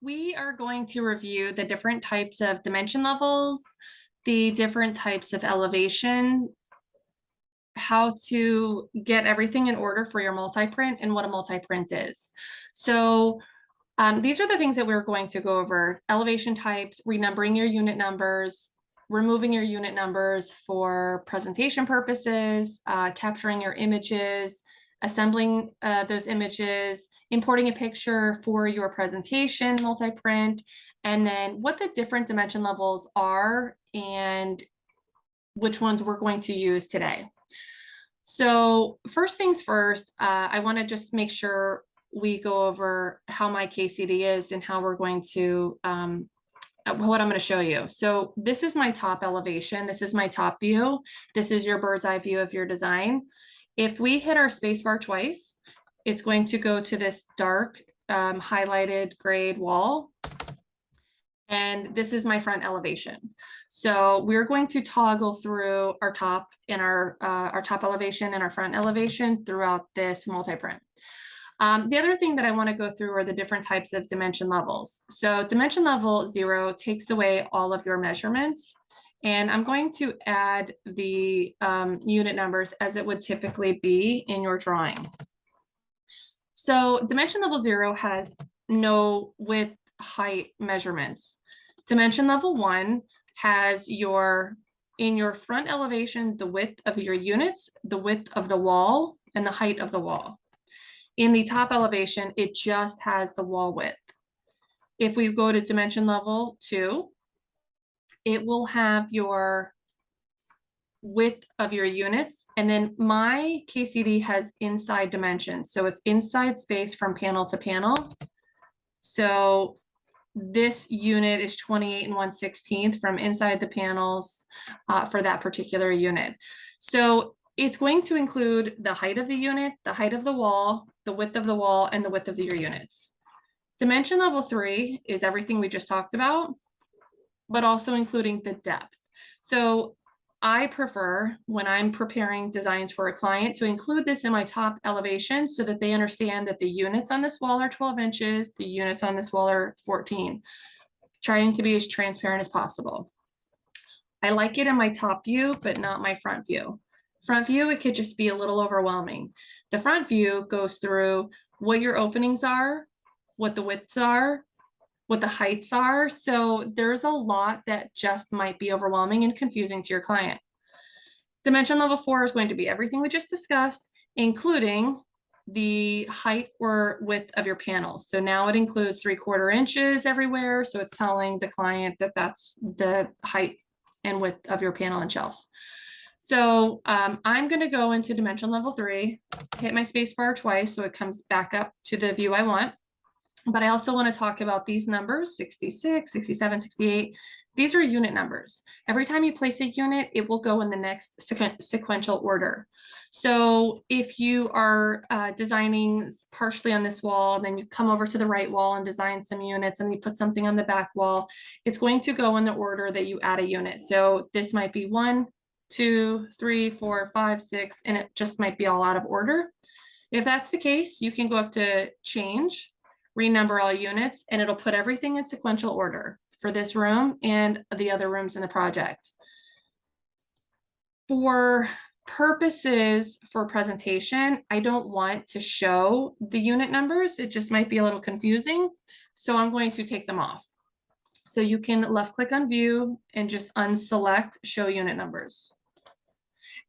We are going to review the different types of dimension levels, the different types of elevation, how to get everything in order for your multi-print and what a multi-print is. So these are the things that we're going to go over: elevation types, renumbering your unit numbers, removing your unit numbers for presentation purposes, capturing your images, assembling those images, importing a picture for your presentation, multi-print, and then what the different dimension levels are and which ones we're going to use today. So first things first, I want to just make sure we go over how my KCD is and how we're going to, what I'm going to show you. So this is my top elevation. This is my top view. This is your bird's eye view of your design. If we hit our spacebar twice, it's going to go to this dark highlighted grayed wall. And this is my front elevation. So we're going to toggle through our top and our top elevation and our front elevation throughout this multi-print. The other thing that I want to go through are the different types of dimension levels. So dimension level 0 takes away all of your measurements. And I'm going to add the unit numbers as it would typically be in your drawing. So dimension level 0 has no width, height measurements. Dimension level 1 has in your front elevation, the width of your units, the width of the wall, and the height of the wall. In the top elevation, it just has the wall width. If we go to dimension level 2, it will have your width of your units. And then my KCD has inside dimensions. So it's inside space from panel to panel. So this unit is 28 1/16 from inside the panels for that particular unit. So it's going to include the height of the unit, the height of the wall, the width of the wall, and the width of your units. Dimension level 3 is everything we just talked about, but also including the depth. So I prefer, when I'm preparing designs for a client, to include this in my top elevation so that they understand that the units on this wall are 12 inches, the units on this wall are 14, trying to be as transparent as possible. I like it in my top view, but not my front view. Front view, it could just be a little overwhelming. The front view goes through what your openings are, what the widths are, what the heights are. So there's a lot that just might be overwhelming and confusing to your client. Dimension level 4 is going to be everything we just discussed, including the height or width of your panels. So now it includes 3/4 inches everywhere. So it's telling the client that that's the height and width of your panel and shelves. So I'm going to go into dimension level 3, hit my space bar twice so it comes back up to the view I want. But I also want to talk about these numbers, 66, 67, 68. These are unit numbers. Every time you place a unit, it will go in the next sequential order. So if you are designing partially on this wall, then you come over to the right wall and design some units and you put something on the back wall, it's going to go in the order that you add a unit. So this might be 1, 2, 3, 4, 5, 6, and it just might be all out of order. If that's the case, you can go up to change, renumber all units, and it'll put everything in sequential order for this room and the other rooms in the project. For purposes for presentation, I don't want to show the unit numbers. It just might be a little confusing. So I'm going to take them off. So you can left click on view and just unselect show unit numbers.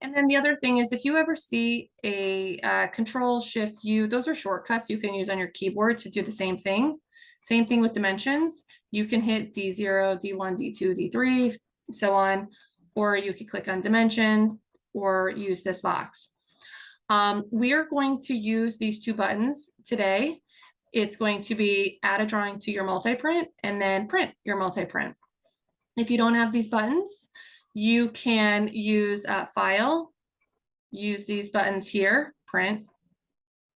And then the other thing is, if you ever see a Control Shift U, those are shortcuts you can use on your keyboard to do the same thing. Same thing with dimensions. You can hit D0, D1, D2, D3, so on, or you can click on dimensions or use this box. We are going to use these two buttons today. It's going to be add a drawing to your multi-print and then print your multi-print. If you don't have these buttons, you can use file, use these buttons here, print,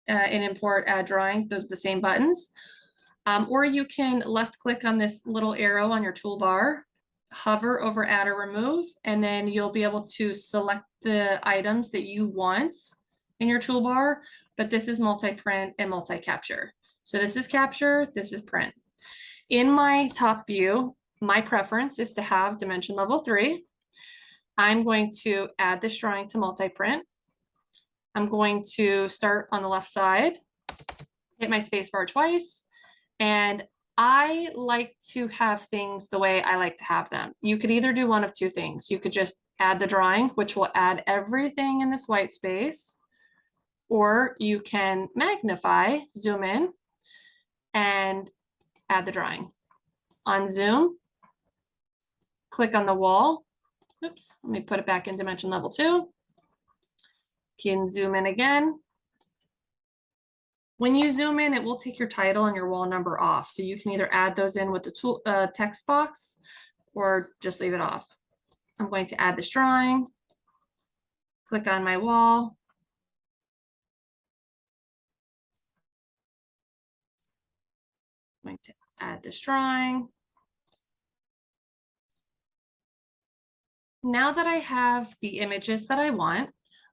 and import add drawing. Those are the same buttons. Or you can left click on this little arrow on your toolbar, hover over add or remove, and then you'll be able to select the items that you want in your toolbar. But this is multi-print and multi-capture. So this is capture, this is print. In my top view, my preference is to have dimension level 3. I'm going to add this drawing to multi-print. I'm going to start on the left side, hit my space bar twice, and I like to have things the way I like to have them. You could either do one of two things. You could just add the drawing, which will add everything in this white space, or you can magnify, zoom in, and add the drawing. On zoom, click on the wall. Oops, let me put it back in dimension level 2. Can zoom in again. When you zoom in, it will take your title and your wall number off. So you can either add those in with the tool text box or just leave it off. I'm going to add this drawing, click on my wall. I'm going to add this drawing. Now that I have the images that I want,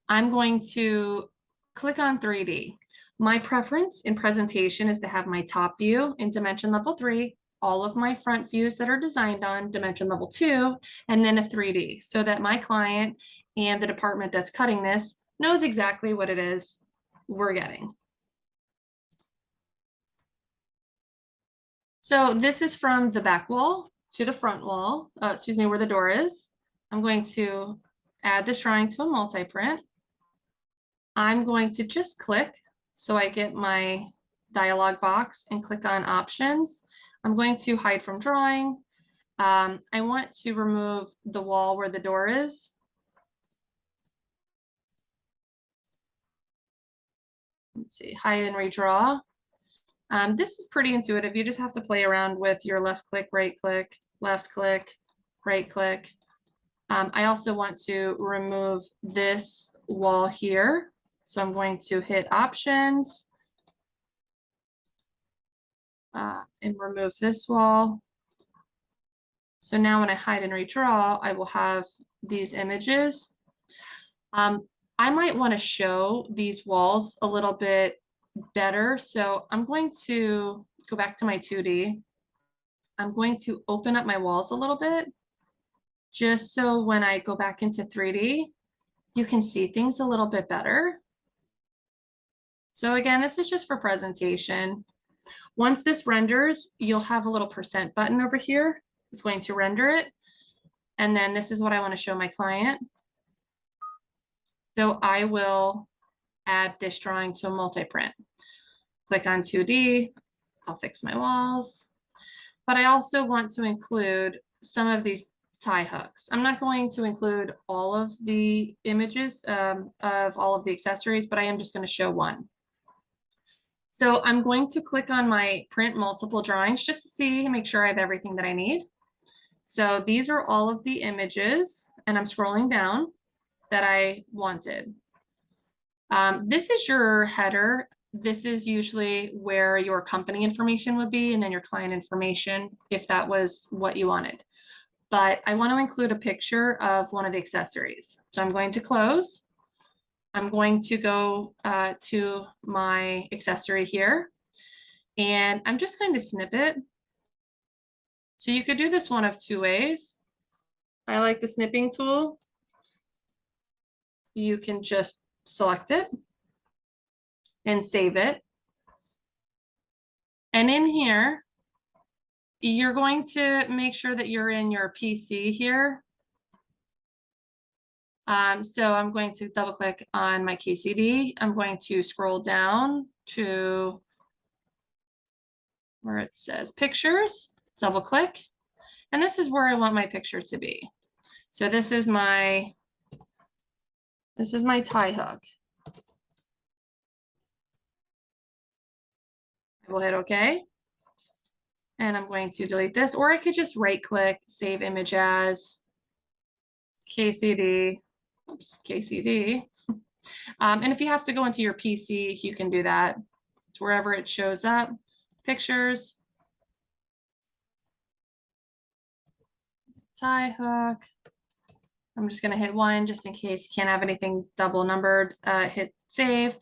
I'm going to click on 3D. My preference in presentation is to have my top view in dimension level 3, all of my front views that are designed on dimension level 2, and then a 3D so that my client and the department that's cutting this knows exactly what it is we're getting. So this is from the back wall to the front wall, excuse me, where the door is. I'm going to add this drawing to a multi-print. I'm going to just click so I get my dialog box and click on options. I'm going to hide from drawing. I want to remove the wall where the door is. Let's see, hide and redraw. This is pretty intuitive. You just have to play around with your left click, left click, right click. I also want to remove this wall here. So I'm going to hit options and remove this wall. So now when I hide and redraw, I will have these images. I might want to show these walls a little bit better. So I'm going to go back to my 2D. I'm going to open up my walls a little bit, just so when I go back into 3D, you can see things a little bit better. So again, this is just for presentation. Once this renders, you'll have a little % button over here. It's going to render it. And then this is what I want to show my client. So I will add this drawing to a multi-print. Click on 2D, I'll fix my walls. But I also want to include some of these tie hooks. I'm not going to include all of the images of all of the accessories, but I am just going to show one. So I'm going to click on my print multiple drawings just to see, make sure I have everything that I need. So these are all of the images, and I'm scrolling down that I wanted. This is your header. This is usually where your company information would be, and then your client information, if that was what you wanted. But I want to include a picture of one of the accessories. So I'm going to close. I'm going to go to my accessory here, and I'm just going to snip it. So you could do this one of two ways. I like the snipping tool. You can just select it and save it. And in here, you're going to make sure that you're in your PC here. So I'm going to double click on my KCD. I'm going to scroll down to where it says pictures, double click, and this is where I want my picture to be. So this is my tie hook. I will hit OK. And I'm going to delete this, or I could just right click, save image as KCD. Oops, KCD. And if you have to go into your PC, you can do that. It's wherever it shows up. Pictures. Tie hook. I'm just going to hit 1 just in case you can't have anything double numbered. Hit save.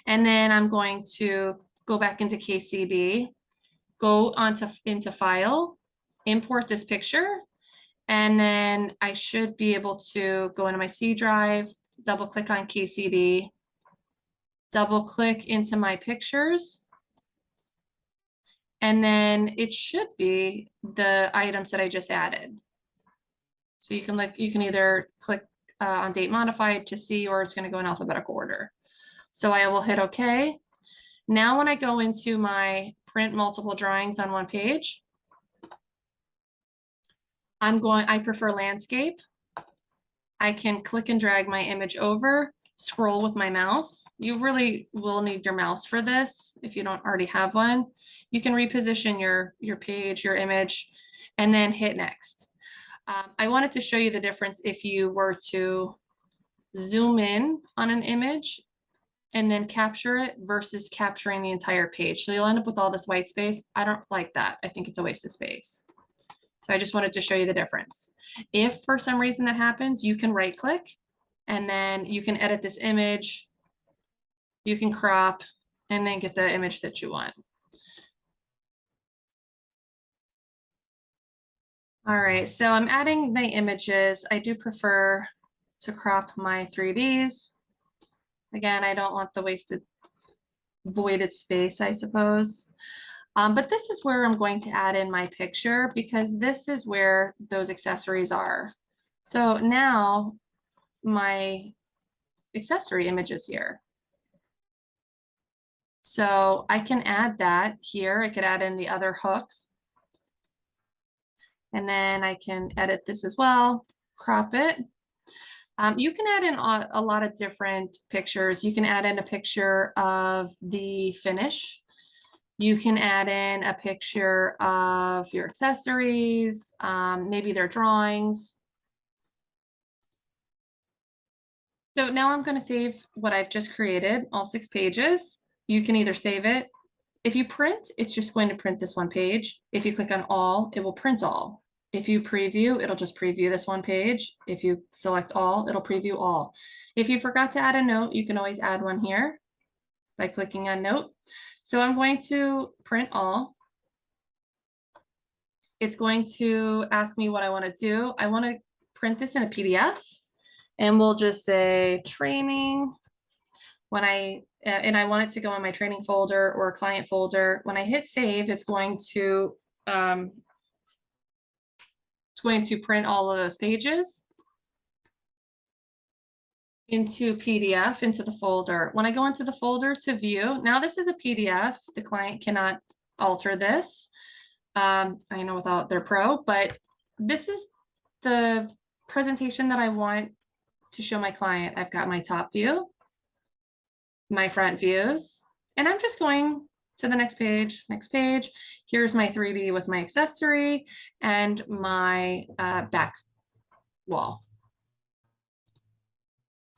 And then I'm going to go back into KCD, go into File, import this picture, and then I should be able to go into my C drive, double click on KCD, double click into my pictures, and then it should be the items that I just added. So you can either click on date modified to see, or it's going to go in alphabetical order. So I will hit OK. Now when I go into my print multiple drawings on one page, I prefer landscape. I can click and drag my image over, scroll with my mouse. You really will need your mouse for this if you don't already have one. You can reposition your page, your image, and then hit next. I wanted to show you the difference if you were to zoom in on an image and then capture it versus capturing the entire page. So you'll end up with all this white space. I don't like that. I think it's a waste of space. So I just wanted to show you the difference. If for some reason that happens, you can right click and then you can edit this image. You can crop and then get the image that you want. All right, so I'm adding my images. I do prefer to crop my 3Ds. Again, I don't want the wasted voided space, I suppose. But this is where I'm going to add in my picture because this is where those accessories are. So now my accessory image is here. So I can add that here. I could add in the other hooks. And then I can edit this as well, crop it. You can add in a lot of different pictures. You can add in a picture of the finish. You can add in a picture of your accessories, maybe their drawings. So now I'm going to save what I've just created, all 6 pages. You can either save it. If you print, it's just going to print this one page. If you click on all, it will print all. If you preview, it'll just preview this one page. If you select all, it'll preview all. If you forgot to add a note, you can always add one here by clicking on note. So I'm going to print all. It's going to ask me what I want to do. I want to print this in a PDF, and we'll just say training. And I want it to go in my training folder or client folder. When I hit save, it's going to print all of those pages into PDF, into the folder. When I go into the folder to view, now this is a PDF. The client cannot alter this. I know without their pro, but this is the presentation that I want to show my client. I've got my top view, my front views, and I'm just going to the next page, Here's my 3D with my accessory and my back wall.